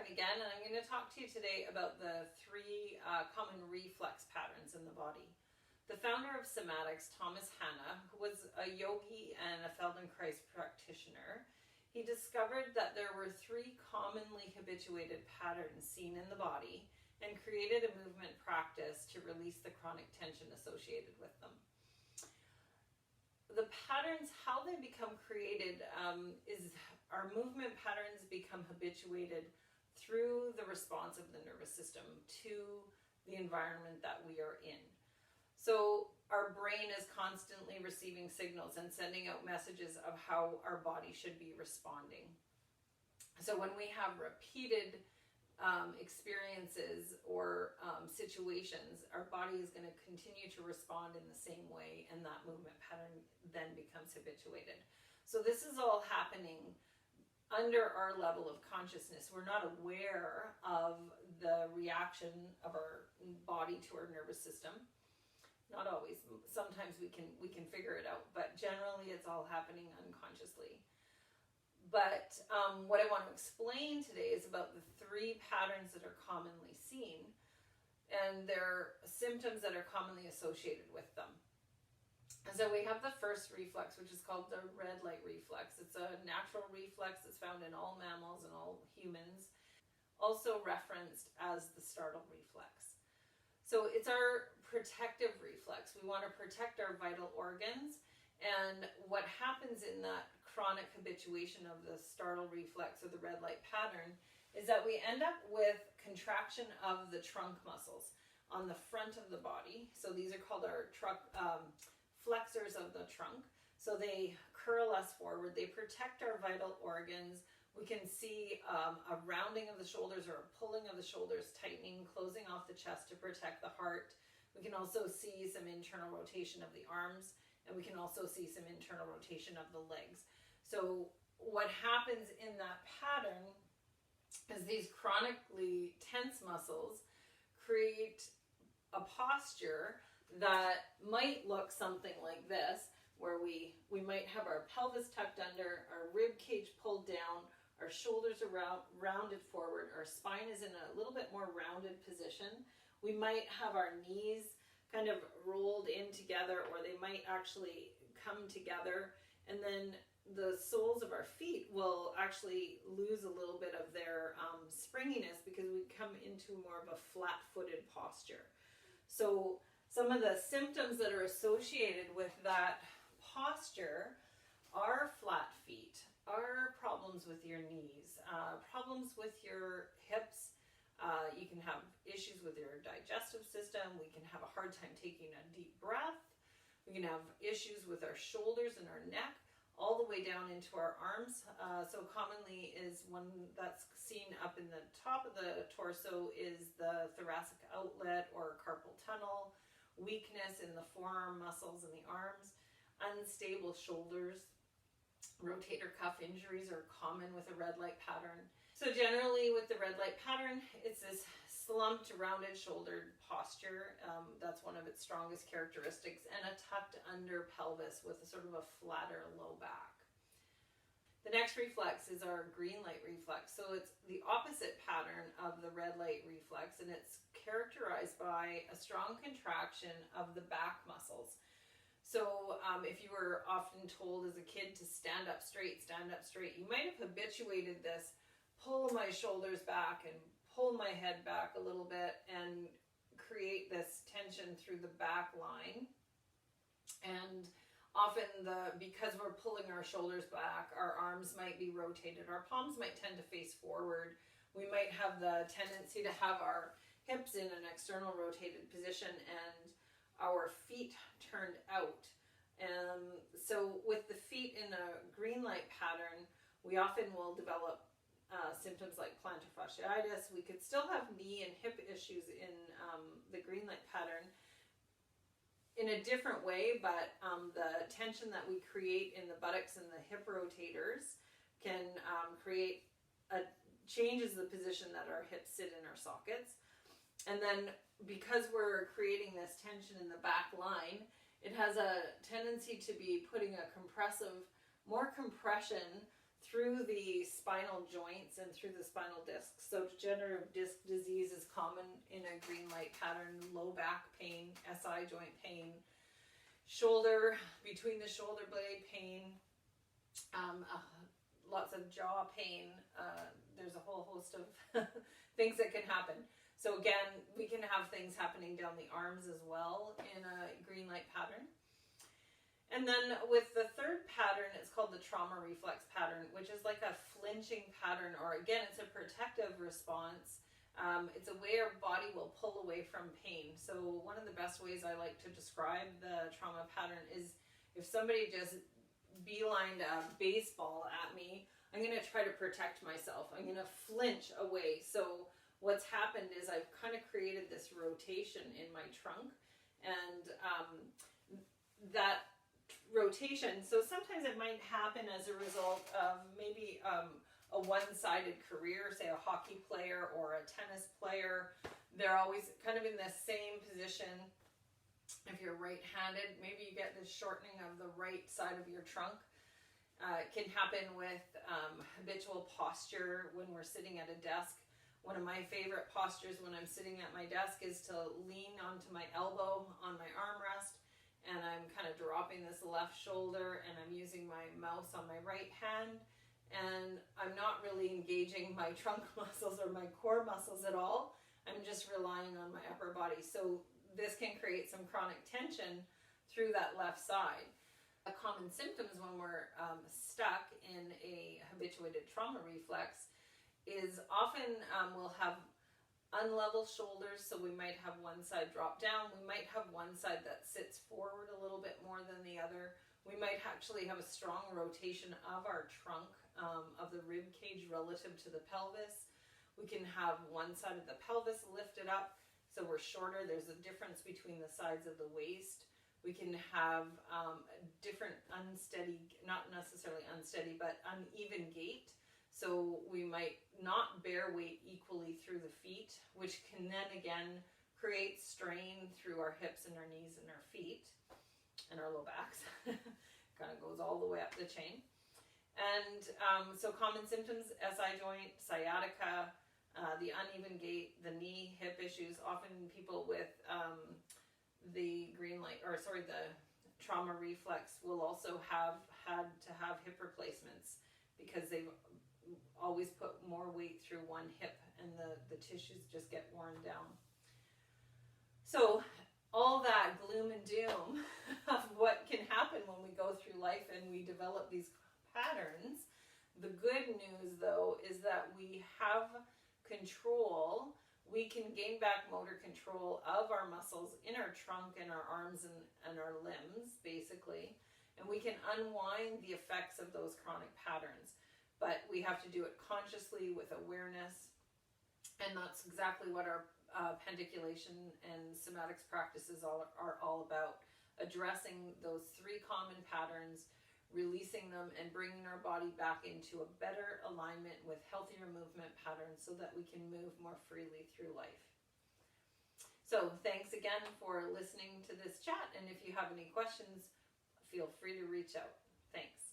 Karen again, and I'm going to talk to you today about the three common reflex patterns in the body. The founder of somatics, Thomas Hanna, who was a yogi and a Feldenkrais practitioner, he discovered that there were three commonly habituated patterns seen in the body and created a movement practice to release the chronic tension associated with them. The patterns, how they become created, is our movement patterns become habituated through the response of the nervous system to the environment that we are in. So our brain is constantly receiving signals and sending out messages of how our body should be responding. So when we have repeated experiences or situations, our body is going to continue to respond in the same way, and that movement pattern then becomes habituated. So this is all happening under our level of consciousness. We're not aware of the reaction of our body to our nervous system. Not always. Sometimes we can figure it out, but generally it's all happening unconsciously. But what I want to explain today is about the three patterns that are commonly seen and their symptoms that are commonly associated with them. And so we have the first reflex, which is called the red light reflex. It's a natural reflex that's found in all mammals and all humans, also referenced as the startle reflex. So it's our protective reflex. We want to protect our vital organs, and what happens in that chronic habituation of the startle reflex or the red light pattern is that we end up with contraction of the trunk muscles on the front of the body. So these are called our flexors of the trunk. So they curl us forward. They protect our vital organs. We can see a rounding of the shoulders or a pulling of the shoulders, tightening, closing off the chest to protect the heart. We can also see some internal rotation of the arms, and we can also see some internal rotation of the legs. So what happens in that pattern is these chronically tense muscles create a posture that might look something like this, where we might have our pelvis tucked under, our rib cage pulled down, our shoulders are rounded forward, our spine is in a little bit more rounded position. We might have our knees kind of rolled in together, or they might actually come together, and then the soles of our feet will actually lose a little bit of their springiness because we come into more of a flat-footed posture. So some of the symptoms that are associated with that posture are flat feet, are problems with your knees, problems with your hips. You can have issues with your digestive system. We can have a hard time taking a deep breath. We can have issues with our shoulders and our neck, all the way down into our arms. So commonly is one that's seen up in the top of the torso is the thoracic outlet or carpal tunnel. Weakness in the forearm muscles and the arms, unstable shoulders, rotator cuff injuries are common with a red light pattern. So generally with the red light pattern, it's this slumped, rounded shouldered posture. That's one of its strongest characteristics, and a tucked under pelvis with a sort of a flatter low back. The next reflex is our green light reflex. So it's the opposite pattern of the red light reflex, and it's characterized by a strong contraction of the back muscles. So if you were often told as a kid to stand up straight, you might have habituated this, pull my shoulders back and pull my head back a little bit and create this tension through the back line. And often because we're pulling our shoulders back, our arms might be rotated, our palms might tend to face forward. We might have the tendency to have our hips in an external rotated position and our feet turned out. So with the feet in a green light pattern, we often will develop symptoms like plantar fasciitis. We could still have knee and hip issues in the green light pattern in a different way, but the tension that we create in the buttocks and the hip rotators can create changes the position that our hips sit in our sockets. And then because we're creating this tension in the back line, it has a tendency to be putting a more compression through the spinal joints and through the spinal disc. So degenerative disc disease is common in a green light pattern, low back pain, SI joint pain, shoulder, between the shoulder blade pain, lots of jaw pain. There's a whole host of things that can happen. So again, we can have things happening down the arms as well in a green light pattern. And then with the third pattern, it's called the trauma reflex pattern, which is like a flinching pattern, or again, it's a protective response. It's a way our body will pull away from pain. So one of the best ways I like to describe the trauma pattern is if somebody just beelined a baseball at me, I'm going to try to protect myself. I'm going to flinch away. So what's happened is I've kind of created this rotation in my trunk, and that rotation, so sometimes it might happen as a result of maybe a one-sided career, say a hockey player or a tennis player. They're always kind of in the same position. If you're right-handed, maybe you get this shortening of the right side of your trunk. It can happen with habitual posture when we're sitting at a desk. One of my favorite postures when I'm sitting at my desk is to lean onto my elbow on my armrest, and I'm kind of dropping this left shoulder, and I'm using my mouse on my right hand, and I'm not really engaging my trunk muscles or my core muscles at all. I'm just relying on my upper body. So this can create some chronic tension through that left side. A common symptoms when we're stuck in a habituated trauma reflex is often we'll have unlevel shoulders, so we might have one side drop down. We might have one side that sits forward a little bit more than the other. We might actually have a strong rotation of our trunk, of the rib cage relative to the pelvis. We can have one side of the pelvis lifted up, so we're shorter. There's a difference between the sides of the waist. We can have different unsteady, not necessarily unsteady, but uneven gait. So we might not bear weight equally through the feet, which can then again create strain through our hips and our knees and our feet and our low backs. Kind of goes all the way up the chain. And so common symptoms, SI joint, sciatica, the uneven gait, the knee, hip issues. Often people with the trauma reflex will also have had to have hip replacements because they've always put more weight through one hip and the tissues just get worn down. So all that gloom and doom of what can happen when we go through life and we develop these patterns, the good news though is that we have control. We can gain back motor control of our muscles in our trunk and our arms and our limbs basically, and we can unwind the effects of those chronic patterns. But we have to do it consciously with awareness, and that's exactly what our pediculation and somatics practices are all about, addressing those three common patterns, releasing them, and bringing our body back into a better alignment with healthier movement patterns so that we can move more freely through life. So thanks again for listening to this chat, and if you have any questions, feel free to reach out. Thanks.